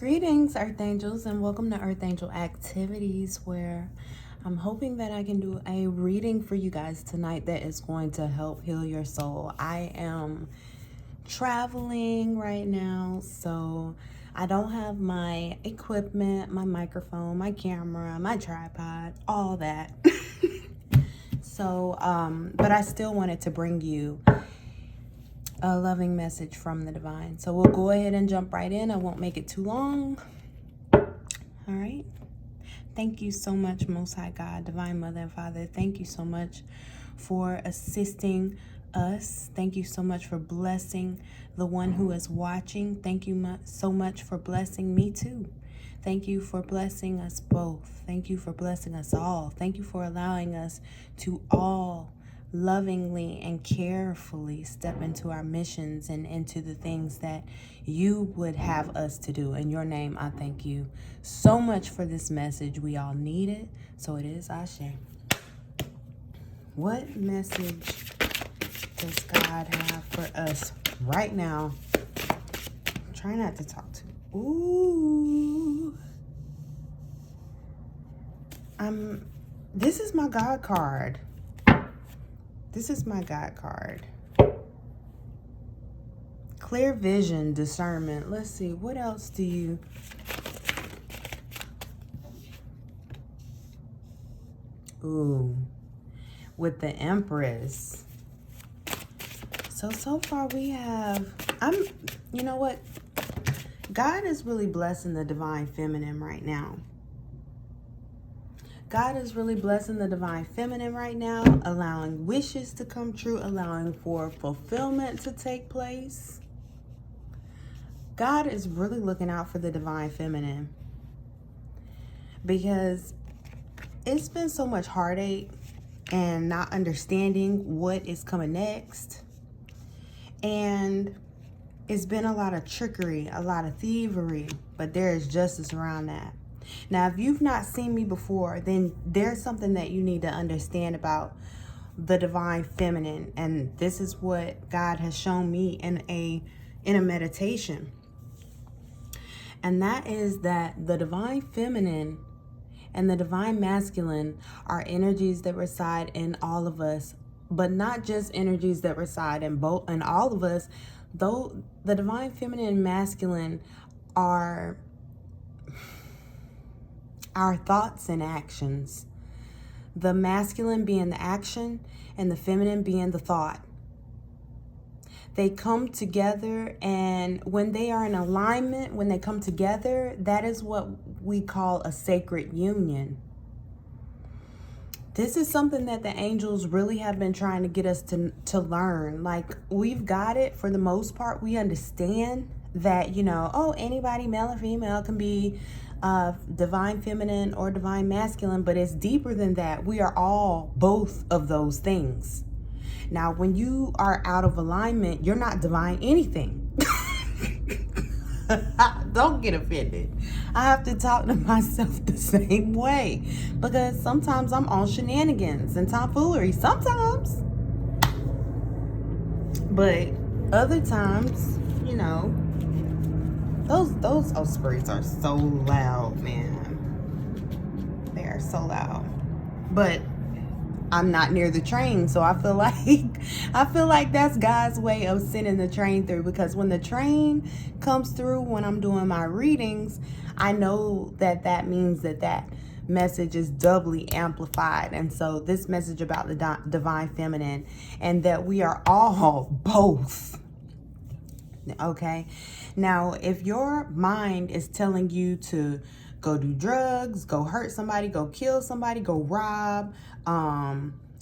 Greetings, Earth Angels, and welcome to Earth Angel Activities, where I'm hoping that I can do a reading for you guys tonight that is going to help heal your soul. I am traveling right now, so I don't have my equipment, my microphone, my camera, my tripod, all that. But I still wanted to bring you a loving message from the divine. So we'll go ahead and jump right in. I won't make it too long. All right. Thank you so much, Most High God, Divine Mother and Father. Thank you so much for assisting us. Thank you so much for blessing the one who is watching. Thank you so much for blessing me too. Thank you for blessing us both. Thank you for blessing us all. Thank you for allowing us to all lovingly and carefully step into our missions and into the things that you would have us to do. In your name, I thank you so much for this message. We all need it. So it is Ashe. What message does God have for us right now? Try not to talk to. Ooh. This is my God card. This is my God card. Clear vision, discernment. Let's see, what else do you... Ooh, with the Empress. So far we have... You know what? God is really blessing the Divine Feminine right now. God is really blessing the Divine Feminine right now, allowing wishes to come true, allowing for fulfillment to take place. God is really looking out for the Divine Feminine because it's been so much heartache and not understanding what is coming next. And it's been a lot of trickery, a lot of thievery, but there is justice around that. Now, if you've not seen me before, then there's something that you need to understand about the Divine Feminine. And this is what God has shown me in a meditation. And that is that the Divine Feminine and the Divine Masculine are energies that reside in all of us, but not just energies that reside in all of us. Though the Divine Feminine and Masculine are our thoughts and actions. The masculine being the action and the feminine being the thought. They come together, and when they are in alignment, when they come together, that is what we call a sacred union. This is something that the angels really have been trying to get us to learn. Like, we've got it for the most part. We understand that, anybody, male or female, can be Divine Feminine or Divine Masculine, but it's deeper than that. We are all both of those things. Now, when you are out of alignment, you're not divine anything. Don't get offended. I have to talk to myself the same way because sometimes I'm on shenanigans and tomfoolery. Sometimes. But other times, those ospreys are so loud, man. They are so loud. But I'm not near the train, so I feel like that's God's way of sending the train through, because when the train comes through when I'm doing my readings, I know that means that message is doubly amplified. And so this message about the Divine Feminine and that we are all both. Okay. Now, if your mind is telling you to go do drugs, go hurt somebody, go kill somebody, go rob,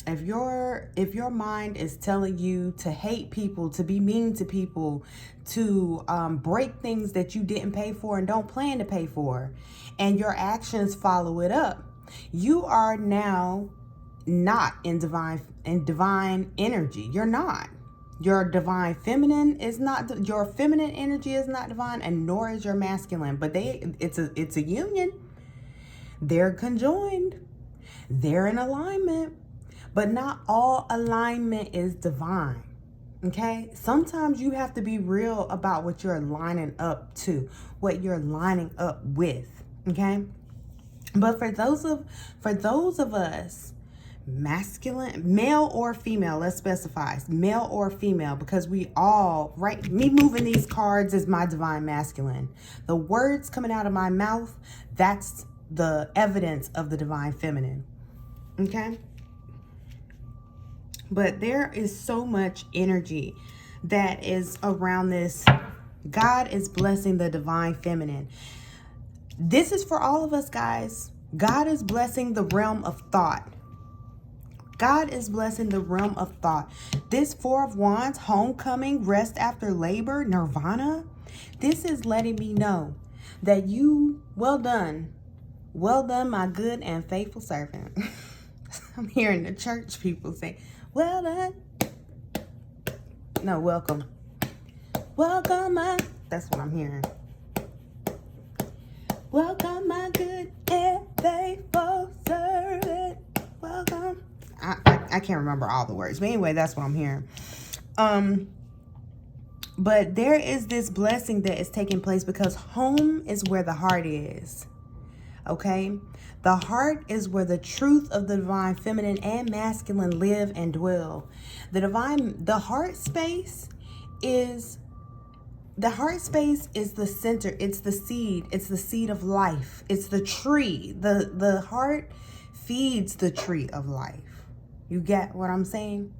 if your mind is telling you to hate people, to be mean to people, to break things that you didn't pay for and don't plan to pay for, and your actions follow it up, you are now not in divine energy. You're not. Your Divine Feminine is not, your feminine energy is not divine, and nor is your masculine. But it's a union. They're conjoined. They're in alignment. But not all alignment is divine. Okay? Sometimes you have to be real about what you're lining up to, what you're lining up with. Okay? But for those of us, masculine, male or female, let's specify, male or female, because we all, right, me moving these cards is my divine masculine. The words coming out of my mouth, that's the evidence of the divine feminine. Okay? But there is so much energy that is around this. God is blessing the divine feminine. This is for all of us, guys. God is blessing the realm of thought. God is blessing the realm of thought. This Four of Wands, homecoming, rest after labor, nirvana. This is letting me know that you, well done, my good and faithful servant. I'm hearing the church people say, well done. No, welcome. Welcome, that's what I'm hearing. Welcome, my good and faithful servant. Welcome. I can't remember all the words, but anyway, that's what I'm hearing. But there is this blessing that is taking place because home is where the heart is. Okay? The heart is where the truth of the divine feminine and masculine live and dwell. The heart space is the center. It's the seed. It's the seed of life. It's the tree. The heart feeds the tree of life. You get what I'm saying?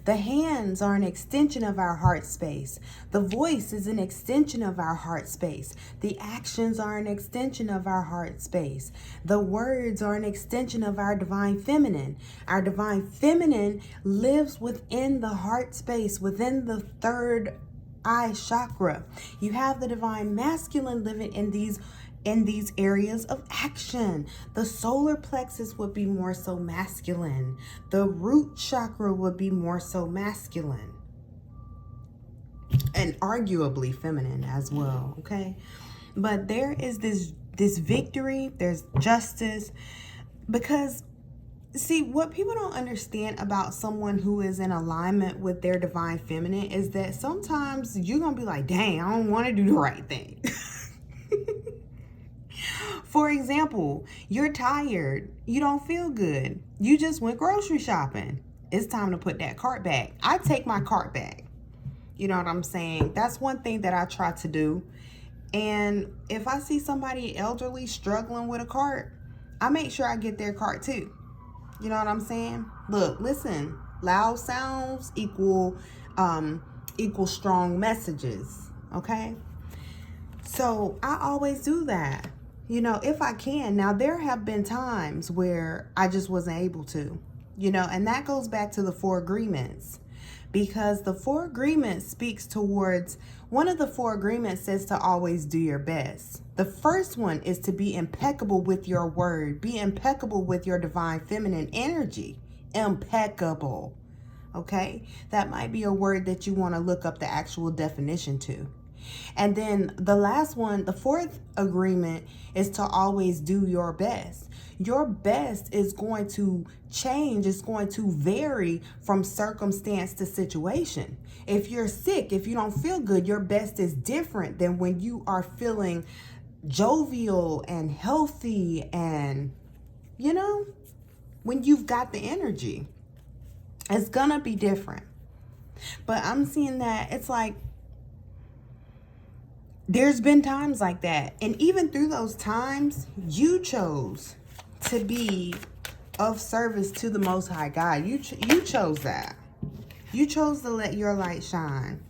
The hands are an extension of our heart space. The voice is an extension of our heart space. The actions are an extension of our heart space. The words are an extension of our divine feminine. Our divine feminine lives within the heart space, within the third eye chakra. You have the divine masculine living in these areas of action. The solar plexus would be more so masculine. The root chakra would be more so masculine. And arguably feminine as well, okay? But there is this victory, there's justice, because see, what people don't understand about someone who is in alignment with their divine feminine is that sometimes you're going to be like, dang, I don't want to do the right thing. For example, you're tired. You don't feel good. You just went grocery shopping. It's time to put that cart back. I take my cart back. You know what I'm saying? That's one thing that I try to do. And if I see somebody elderly struggling with a cart, I make sure I get their cart too. You know what I'm saying? Look, listen, loud sounds equal strong messages, okay? So I always do that, you know, if I can. Now, there have been times where I just wasn't able to, you know, and that goes back to the 4 agreements, because the 4 agreements speaks towards, one of the 4 agreements says to always do your best. The first one is to be impeccable with your word. Be impeccable with your divine feminine energy. Impeccable. Okay? That might be a word that you want to look up the actual definition to. And then the last one, the 4th agreement, is to always do your best. Your best is going to change. It's going to vary from circumstance to situation. If you're sick, if you don't feel good, your best is different than when you are feeling jovial and healthy and, you know, when you've got the energy. It's gonna be different. But I'm seeing that it's like, there's been times like that. And even through those times, you chose to be of service to the Most High God. You chose that. You chose to let your light shine.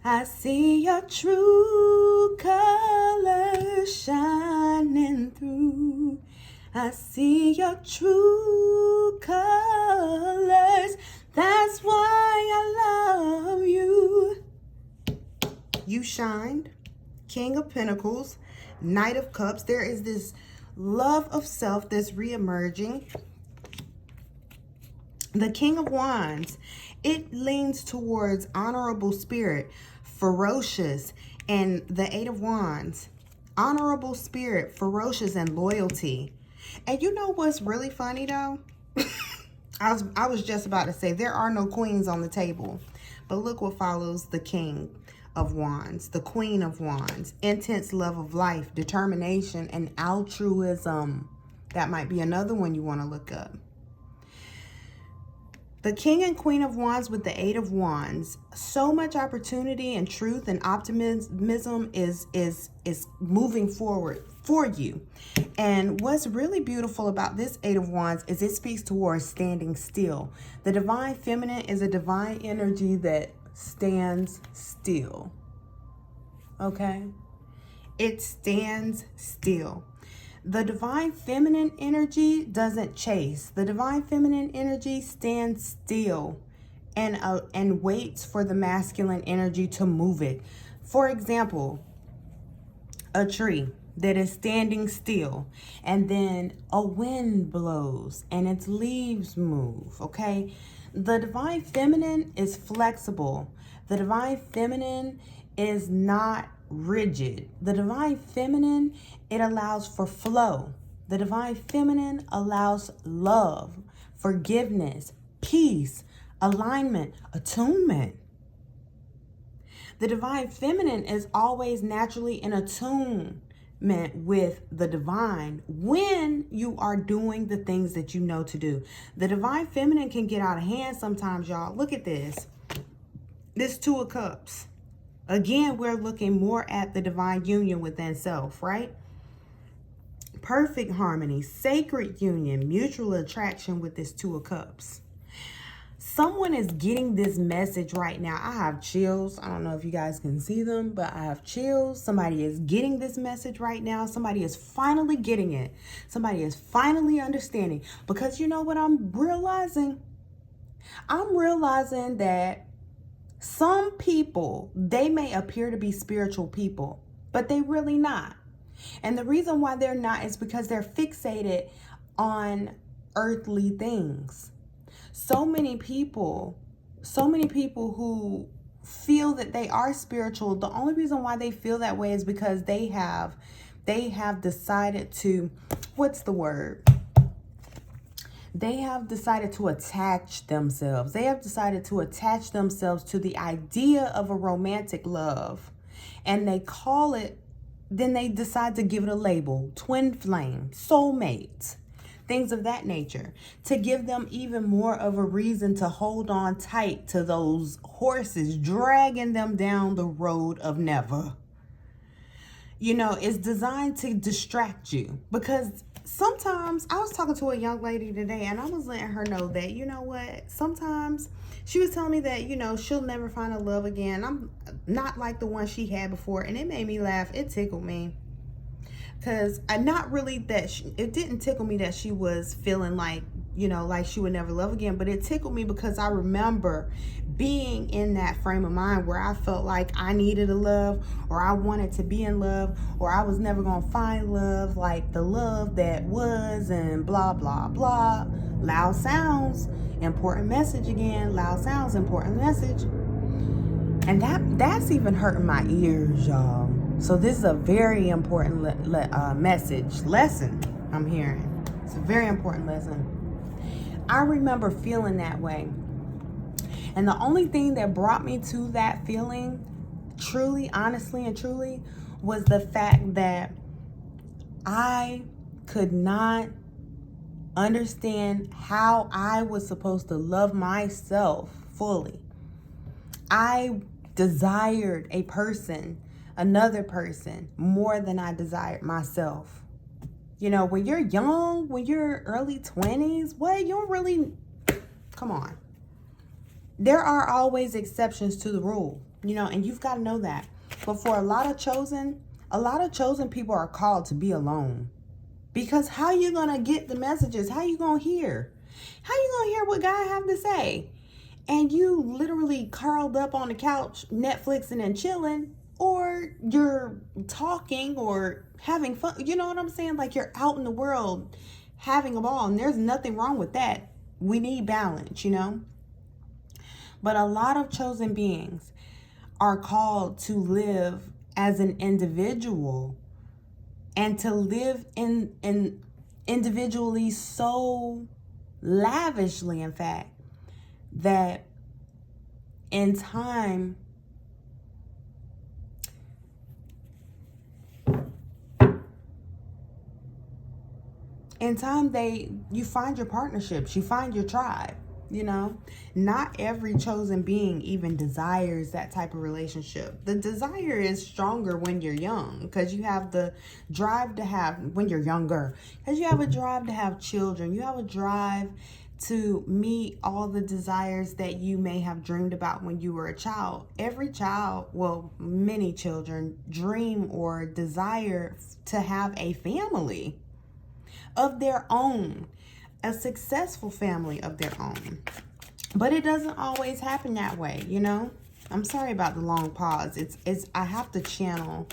I see your true colors shining through. I see your true colors. That's why I love you. You shined. King of Pentacles, Knight of Cups. There is this love of self that's reemerging. The King of Wands, it leans towards honorable spirit, ferocious, and the 8 of Wands, honorable spirit, ferocious, and loyalty. And you know what's really funny though? I was just about to say there are no queens on the table. But look what follows the King of Wands, the Queen of Wands. Intense love of life, determination, and altruism. That might be another one you want to look up. The King and Queen of Wands with the Eight of Wands. So much opportunity and truth and optimism is moving forward for you. And what's really beautiful about this Eight of Wands is it speaks towards standing still. The divine feminine is a divine energy that stands still. Okay? It stands still. The divine feminine energy doesn't chase. The divine feminine energy stands still and waits for the masculine energy to move it. For example, a tree that is standing still, and then a wind blows and its leaves move, okay? The divine feminine is flexible. The divine feminine is not rigid. The divine feminine, it allows for flow. The divine feminine allows love, forgiveness, peace, alignment, attunement. The divine feminine is always naturally in attunement with the divine when you are doing the things that you know to do. The divine feminine can get out of hand sometimes, y'all. Look at this. This Two of Cups. Again, we're looking more at the divine union within self, right? Perfect harmony, sacred union, mutual attraction with this Two of Cups. Someone is getting this message right now. I have chills. I don't know if you guys can see them, but I have chills. Somebody is getting this message right now. Somebody is finally getting it. Somebody is finally understanding. Because you know what I'm realizing? I'm realizing that some people, they may appear to be spiritual people, but they really not. And the reason why they're not is because they're fixated on earthly things. So many people who feel that they are spiritual, the only reason why they feel that way is because they have decided to, what's the word? They have decided to attach themselves. They have decided to attach themselves to the idea of a romantic love. And they call it, then they decide to give it a label, twin flame, soulmate, things of that nature, to give them even more of a reason to hold on tight to those horses, dragging them down the road of never. You know, it's designed to distract you, because sometimes I was talking to a young lady today and I was letting her know that, you know what, sometimes she was telling me that, you know, she'll never find a love again. I'm not like the one she had before. And it made me laugh. It tickled me. Because not really that it didn't tickle me that she was feeling like, you know, like she would never love again. But it tickled me because I remember being in that frame of mind where I felt like I needed a love, or I wanted to be in love, or I was never going to find love like the love that was, and blah, blah, blah. Loud sounds, important message again. Loud sounds, important message. And that's even hurting my ears, y'all. So this is a very important lesson I'm hearing. It's a very important lesson. I remember feeling that way. And the only thing that brought me to that feeling, truly, honestly, and truly, was the fact that I could not understand how I was supposed to love myself fully. I desired a person, another person, more than I desired myself. You know, when you're young, when you're early 20s, what, you don't really, come on. There are always exceptions to the rule, you know, and you've got to know that. But for a lot of chosen people are called to be alone. Because how you going to get the messages? How you going to hear? How you going to hear what God have to say? And you literally curled up on the couch, Netflixing and chilling, or you're talking or having fun. You know what I'm saying? Like, you're out in the world having a ball, and there's nothing wrong with that. We need balance, you know? But a lot of chosen beings are called to live as an individual, and to live in individually so lavishly, in fact, that in time, you find your partnerships, you find your tribe. You know, not every chosen being even desires that type of relationship. The desire is stronger when you're young, because you have the drive to have, when you're younger, because you have a drive to have children. You have a drive to meet all the desires that you may have dreamed about when you were a child. Every child, well, many children dream or desire to have a family of their own, a successful family of their own. But it doesn't always happen that way, you know? I'm sorry about the long pause. It's I have to channel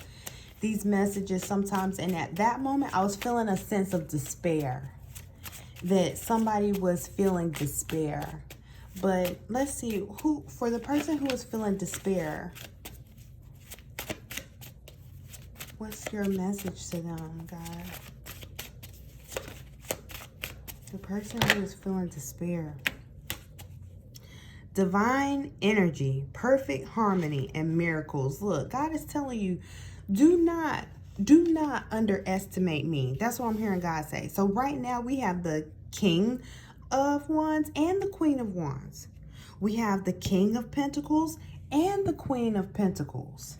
these messages sometimes, and at that moment I was feeling a sense of despair. That somebody was feeling despair. But let's see, who, for the person who is feeling despair, what's your message to them, God? The person who is feeling despair. Divine energy, perfect harmony, and miracles. Look, God is telling you, do not underestimate me. That's what I'm hearing God say. So right now we have the King of Wands and the Queen of Wands. We have the King of Pentacles and the Queen of Pentacles.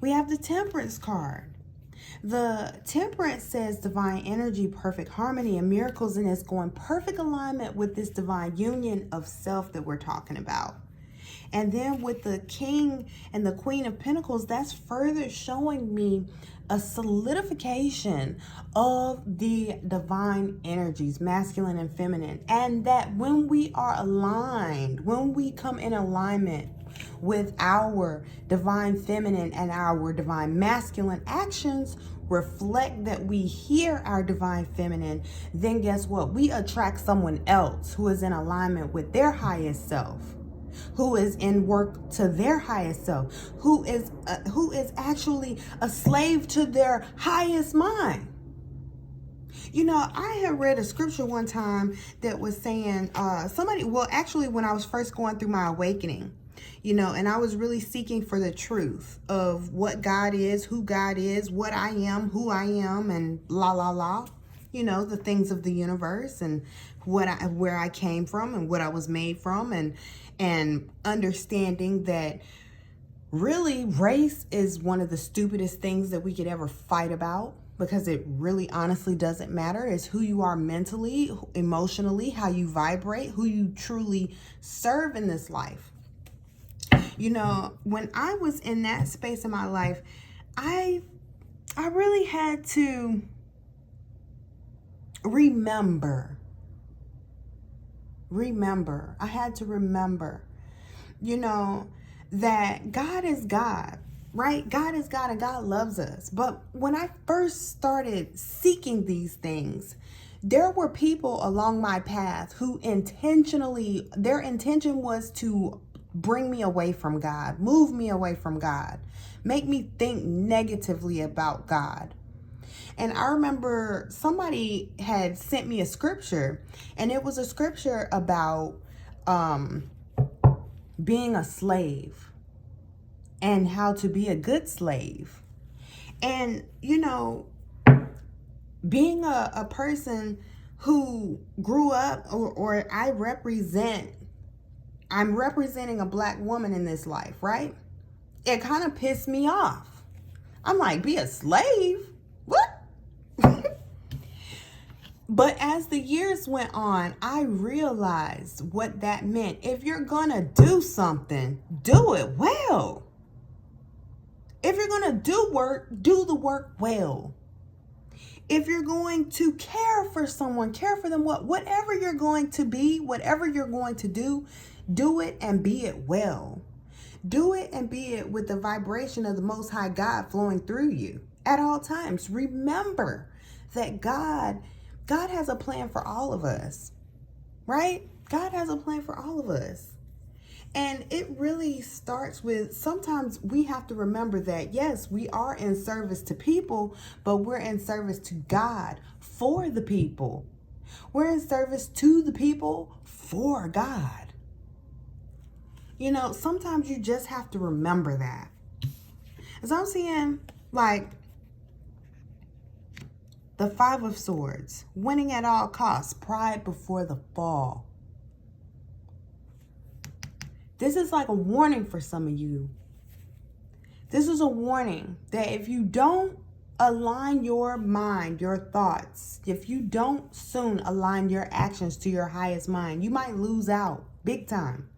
We have the Temperance card. The Temperance says divine energy, perfect harmony, and miracles, and it's going perfect alignment with this divine union of self that we're talking about. And then with the King and the Queen of Pentacles, that's further showing me a solidification of the divine energies, masculine and feminine. And that when we are aligned, when we come in alignment with our divine feminine and our divine masculine actions reflect that we hear our divine feminine, then guess what? We attract someone else who is in alignment with their highest self, who is in work to their highest self, who is actually a slave to their highest mind. You know, I had read a scripture one time that was saying, actually when I was first going through my awakening, you know, and I was really seeking for the truth of what God is, who God is, what I am, who I am, and la la la, you know, the things of the universe and where I came from and what I was made from, and understanding that really race is one of the stupidest things that we could ever fight about, because it really honestly doesn't matter. It's who you are mentally, emotionally, how you vibrate, who you truly serve in this life. You know, when I was in that space in my life, I really had to remember. I had to remember, you know, that God is God, right? God is God and God loves us. But when I first started seeking these things, there were people along my path who their intention was to bring me away from God, move me away from God, make me think negatively about God. And I remember somebody had sent me a scripture, and it was a scripture about being a slave and how to be a good slave. And, you know, being a person who grew up, or I'm representing a black woman in this life, right? It kind of pissed me off. I'm like, be a slave? What? But as the years went on, I realized what that meant. If you're gonna do something, do it well. If you're gonna do the work well. If you're going to care for someone, care for them, whatever you're going to be, whatever you're going to do it and be it well. Do it and be it with the vibration of the Most High God flowing through you at all times. Remember that God has a plan for all of us, right? God has a plan for all of us. And it really starts with, sometimes we have to remember that, yes, we are in service to people, but we're in service to God for the people. We're in service to the people for God. You know, sometimes you just have to remember that. As I'm seeing, like, the Five of Swords, winning at all costs, pride before the fall. This is like a warning for some of you. This is a warning that if you don't align your mind, your thoughts, if you don't soon align your actions to your highest mind, you might lose out big time.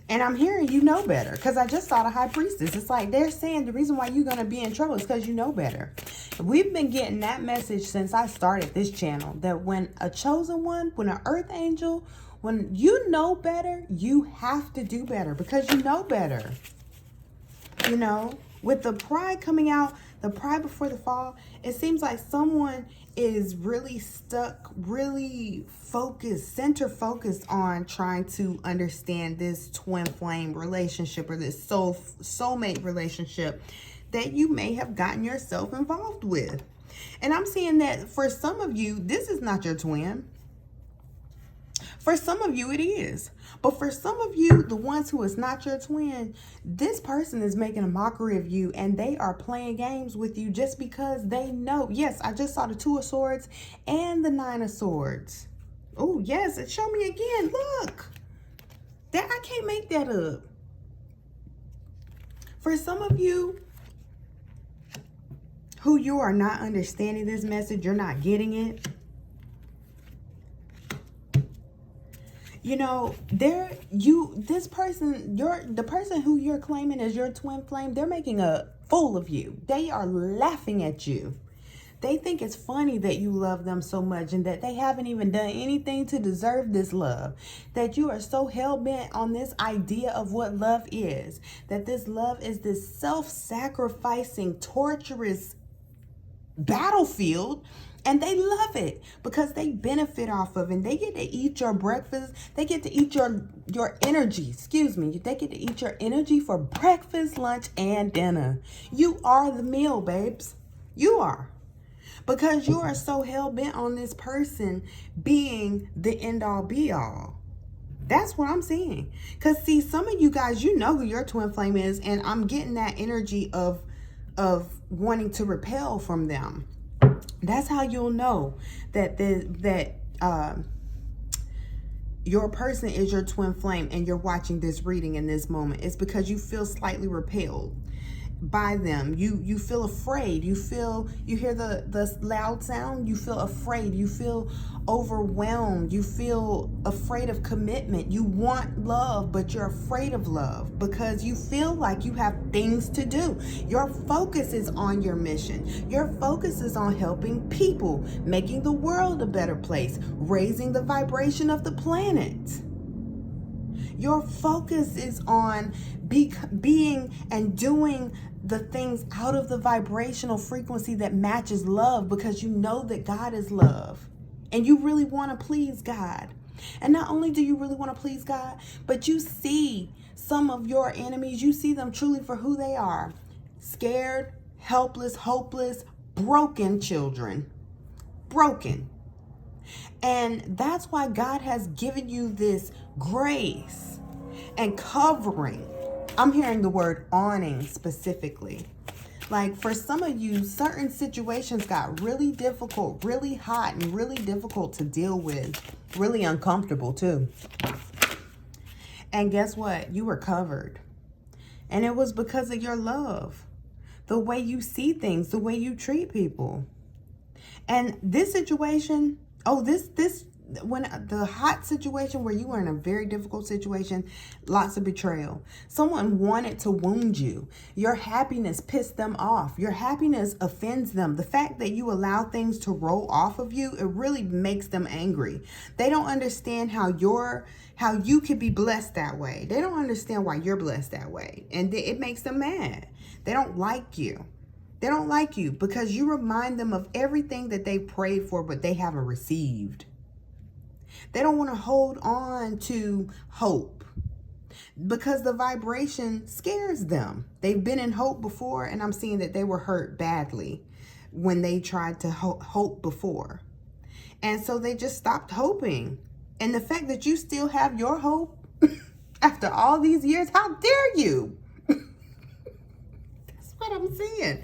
And I'm hearing you know better, because I just saw the High Priestess. It's like they're saying the reason why you're going to be in trouble is because you know better. We've been getting that message since I started this channel, that when a chosen one, when an earth angel, when you know better, you have to do better because you know better. You know, with the pride coming out, the pride before the fall, it seems like someone is really stuck, really focused, center focused on trying to understand this twin flame relationship or this soulmate relationship that you may have gotten yourself involved with. And I'm seeing that for some of you, this is not your twin. For some of you, it is. But for some of you, the ones who is not your twin, this person is making a mockery of you and they are playing games with you just because they know. Yes, I just saw the Two of Swords and the Nine of Swords. Oh, yes. Show me again. Look. That I can't make that up. For some of you who you are not understanding this message, you're not getting it. You know, the person who you're claiming as your twin flame, they're making a fool of you. They are laughing at you. They think it's funny that you love them so much and that they haven't even done anything to deserve this love. That you are so hell-bent on this idea of what love is. That this love is this self-sacrificing, torturous battlefield. And they love it because they benefit off of it. And they get to eat your breakfast. They get to eat your energy. Excuse me. They get to eat your energy for breakfast, lunch, and dinner. You are the meal, babes. You are. Because you are so hell-bent on this person being the end-all, be-all. That's what I'm seeing. Because, see, some of you guys, you know who your twin flame is. And I'm getting that energy of wanting to repel from them. That's how you'll know that your person is your twin flame and you're watching this reading in this moment. It's because you feel slightly repelled by them. You feel afraid. You hear the loud sound. You feel afraid. You feel overwhelmed. You feel afraid of commitment. You want love, but you're afraid of love because you feel like you have things to do. Your focus is on your mission. Your focus is on helping people, making the world a better place, raising the vibration of the planet. Your focus is on being and doing the things out of the vibrational frequency that matches love because you know that God is love and you really want to please God. And not only do you really want to please God, but you see some of your enemies, you see them truly for who they are. Scared, helpless, hopeless, broken children. Broken. And that's why God has given you this grace and covering. I'm hearing the word awning specifically. Like for some of you, certain situations got really difficult, really hot, and really difficult to deal with. Really uncomfortable too. And guess what? You were covered. And it was because of your love. The way you see things, the way you treat people. And this situation, when the hot situation where you were in a very difficult situation, lots of betrayal. Someone wanted to wound you. Your happiness pissed them off. Your happiness offends them. The fact that you allow things to roll off of you, it really makes them angry. They don't understand how you could be blessed that way. They don't understand why you're blessed that way. And it makes them mad. They don't like you. They don't like you because you remind them of everything that they prayed for, but they haven't received. They don't want to hold on to hope because the vibration scares them. They've been in hope before, and I'm seeing that they were hurt badly when they tried to hope before. And so they just stopped hoping. And the fact that you still have your hope after all these years, how dare you? That's what I'm saying.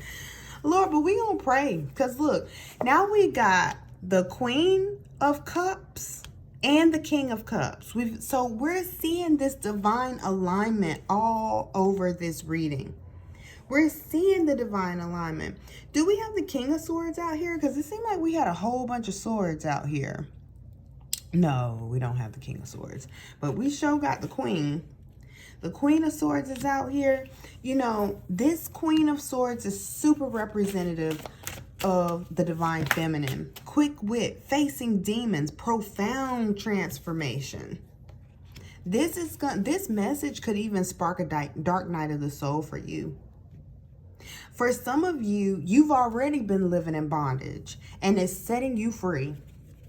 Lord, but we gonna pray. Because look, now we got the Queen of Cups and the King of Cups. So we're seeing this divine alignment all over this reading. We're seeing the divine alignment. Do we have the King of Swords out here? Because it seemed like we had a whole bunch of swords out here. No, we don't have the King of Swords. But we sure got the Queen. The Queen of Swords is out here. You know, this Queen of Swords is super representative of the divine feminine. Quick wit, facing demons, profound transformation. This message could even spark a dark night of the soul for you. For some of you, you've already been living in bondage, and it's setting you free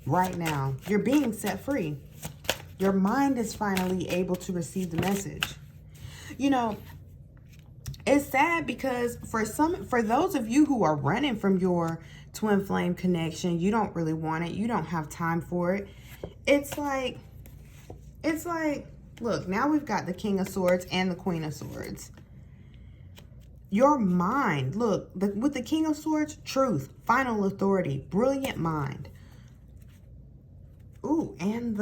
right now. You're being set free. Your mind is finally able to receive the message. You know, it's sad because for those of you who are running from your twin flame connection, you don't really want it. You don't have time for it. It's like, look, now we've got the King of Swords and the Queen of Swords. Your mind, look, with the King of Swords, truth, final authority, brilliant mind. Ooh, and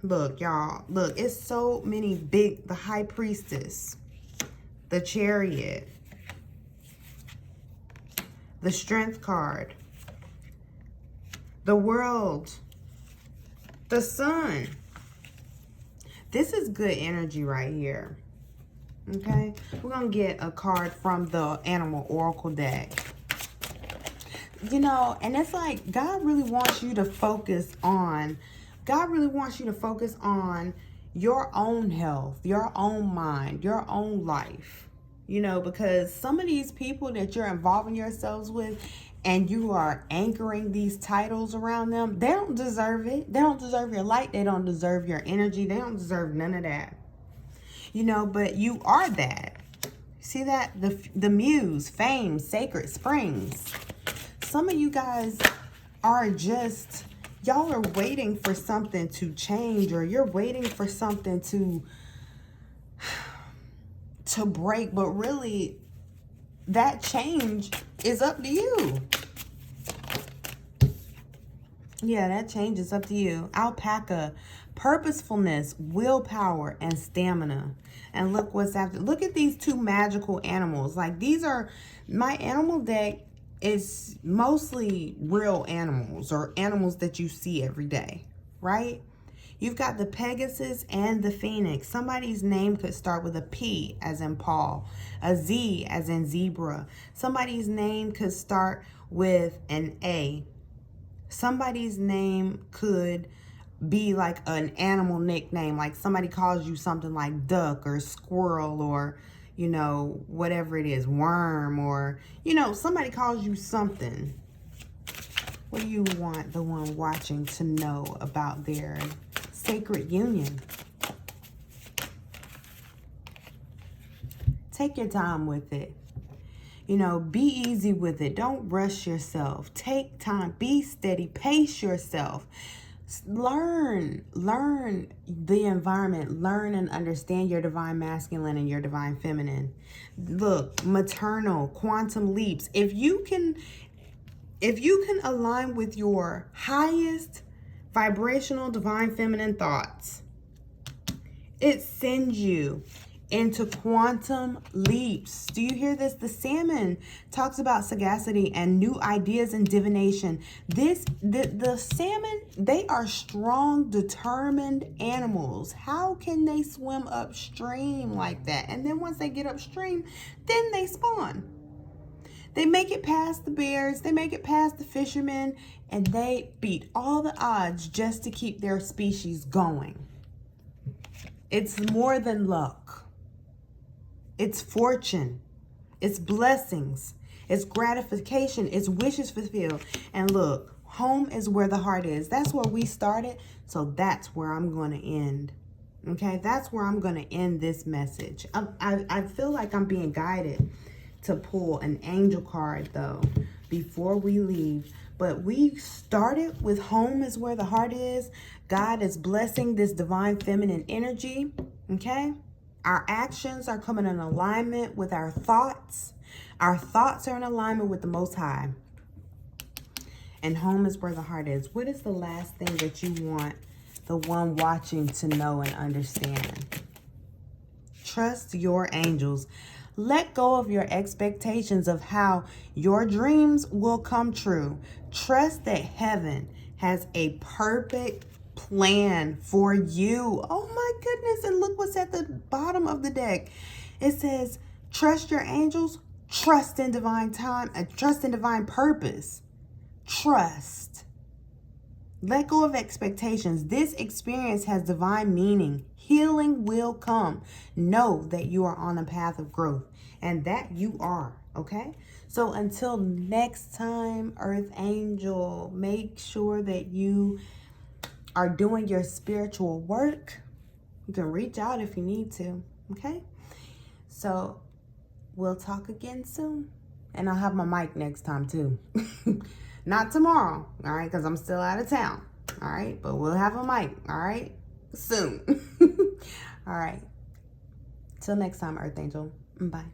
look, y'all, look, it's so many big, the High Priestess, the Chariot, the Strength card, the World, the Sun. This is good energy right here. Okay, we're going to get a card from the Animal Oracle deck. You know, and it's like God really wants you to focus on, your own health, your own mind, your own life. You know, because some of these people that you're involving yourselves with and you are anchoring these titles around them, they don't deserve it. They don't deserve your light. They don't deserve your energy. They don't deserve none of that. You know, but you are that. See that? The muse, fame, sacred springs. Some of you guys are just, y'all are waiting for something to change, or you're waiting for something to break, but really that change is up to you. Yeah, that change is up to you. Alpaca, purposefulness, willpower, and stamina. And look what's after. Look at these two magical animals. Like, these are, my animal deck is mostly real animals, or animals that you see every day, right? You've got the Pegasus and the Phoenix. Somebody's name could start with a P as in Paul, a Z as in zebra. Somebody's name could start with an A. Somebody's name could be like an animal nickname, like somebody calls you something like duck or squirrel, or, you know, whatever it is, worm, or, you know, somebody calls you something. What do you want the one watching to know about their sacred union? Take your time with it. You know, be easy with it. Don't rush yourself. Take time. Be steady. Pace yourself. Learn the environment. Learn and understand your divine masculine and your divine feminine. Look, maternal, quantum leaps. If you can align with your highest vibrational divine feminine thoughts, it sends you into quantum leaps. Do you hear this? The salmon talks about sagacity and new ideas and divination. The salmon, they are strong, determined animals. How can they swim upstream like that? And then once they get upstream, then they spawn. They make it past the bears, they make it past the fishermen, and they beat all the odds just to keep their species going. It's more than luck. It's fortune. It's blessings. It's gratification. It's wishes fulfilled. And look, home is where the heart is. That's where we started. So that's where I'm going to end. Okay, that's where I'm going to end this message. I feel like I'm being guided to pull an angel card, though, before we leave. But we started with home is where the heart is. God is blessing this divine feminine energy, okay? Our actions are coming in alignment with our thoughts. Our thoughts are in alignment with the Most High. And home is where the heart is. What is the last thing that you want the one watching to know and understand? Trust your angels. Let go of your expectations of how your dreams will come true. Trust that heaven has a perfect plan for you. Oh my goodness. And look what's at the bottom of the deck. It says, trust your angels, trust in divine time, and trust in divine purpose. Trust. Let go of expectations. This experience has divine meaning. Healing will come. Know that you are on a path of growth, and that you are, okay? So until next time, Earth Angel, make sure that you are doing your spiritual work. You can reach out if you need to, okay? So we'll talk again soon. And I'll have my mic next time too. Not tomorrow, all right? Because I'm still out of town, all right? But we'll have a mic, all right? Soon. All right. Till next time, Earth Angel. Bye.